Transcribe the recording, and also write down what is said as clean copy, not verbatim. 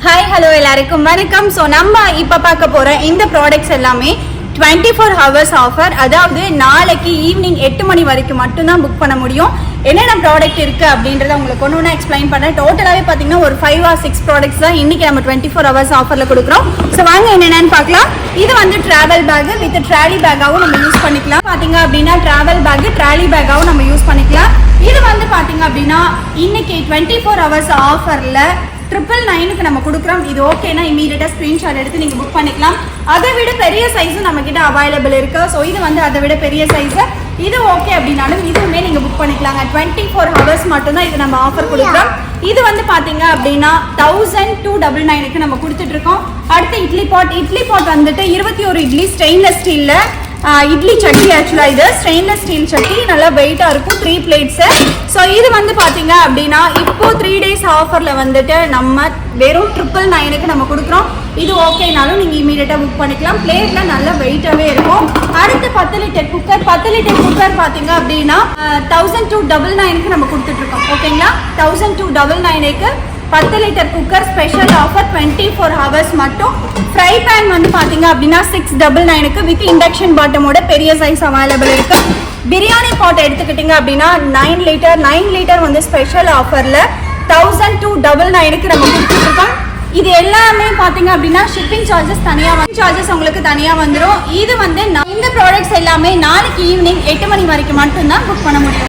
Hi hello எல்லாருக்கும் வணக்கம். So நம்ம இப்போ பார்க்க போகிற இந்த ப்ராடக்ட்ஸ் எல்லாமே 24 hours ஆஃபர். அதாவது நாளைக்கு ஈவினிங் 8 மணி வரைக்கும் மட்டும்தான் புக் பண்ண முடியும். என்னென்ன ப்ராடக்ட் இருக்குது அப்படின்றத உங்களுக்கு ஒன்று ஒன்றா எக்ஸ்பிளைன் பண்ணுறேன். டோட்டலாகவே பார்த்தீங்கன்னா ஒரு 5 or 6 ப்ராடக்ட்ஸ் தான் இன்றைக்கி நம்ம 24 hours ஆஃபரில் கொடுக்குறோம். ஸோ வாங்க என்னென்னு பார்க்கலாம். இது வந்து ட்ராவல் பேக்கு வித் ட்ராலி பேக்காகவும் நம்ம யூஸ் பண்ணிக்கலாம். பார்த்தீங்க அப்படின்னா ட்ராவல் பேக்கு ட்ராலி பேக்காகவும் நம்ம யூஸ் பண்ணிக்கலாம். இது வந்து பார்த்தீங்க அப்படின்னா இன்னைக்கு 24 hours ஆஃபரில் 999 நம்ம கொடுக்குறோம். இது ஓகேனா இமீடியட்டாக ஸ்க்ரீன்ஷாட் எடுத்து நீங்கள் புக் பண்ணிக்கலாம். அதை விட பெரிய சைஸும் நம்மக்கிட்ட அவைலபிள் இருக்குது. ஸோ இது வந்து அதை விட பெரிய சைஸு. இது ஓகே அப்படின்னாலும் இதுவுமே நீங்கள் புக் பண்ணிக்கலாங்க. 24 hours மட்டும்தான் இது நம்ம ஆஃபர் கொடுக்குறோம். இது வந்து பார்த்தீங்க அப்படின்னா 1299 நம்ம கொடுத்துட்ருக்கோம். அடுத்து இட்லி பாட் வந்துட்டு 21 இட்லி ஸ்டெயின்லெஸ் ஸ்டீலில் இட்லி சட்டி. ஆக்சுவலாக இது ஸ்டெயின்லெஸ் ஸ்டீல் சட்டி, நல்லா வெயிட்டாக இருக்கும். 3 பிளேட்ஸு. ஸோ இது வந்து பார்த்தீங்க அப்படின்னா இப்போ 3 days ஆஃபரில் வந்துட்டு நம்ம வெறும் 999 நம்ம கொடுக்குறோம். இது ஓகேனாலும் நீங்கள் இமீடியட்டாக புக் பண்ணிக்கலாம். பிளேட்டில் நல்லா வெயிட்டாகவே இருக்கும். அடுத்து 10 லிட்டர் குக்கர் பார்த்தீங்க அப்படின்னா 1299 நம்ம கொடுத்துட்ருக்கோம். ஓகேங்களா, 1299 10 litre cooker special offer 24 hours மட்டும். ஃப்ரை பேன் வந்து பார்த்தீங்க அப்படின்னா 699 வித் இண்டக்ஷன் பாட்டமோட பெரிய சைஸ் அவைலபிள் இருக்கு. பிரியாணி பாட் எடுத்துக்கிட்டிங்க அப்படின்னா 9 லிட்டர் வந்து ஸ்பெஷல் ஆஃபரில் 1299 நம்ம கொடுத்துருக்கோம். இது எல்லாமே பார்த்தீங்க அப்படின்னா ஷிப்பிங் சார்ஜஸ் உங்களுக்கு தனியாக வந்துடும். இது வந்து இந்த ப்ராடக்ட்ஸ் எல்லாமே நாளைக்கு ஈவினிங் 8 மணி வரைக்கும் மட்டும்தான் புக் பண்ண முடியும்.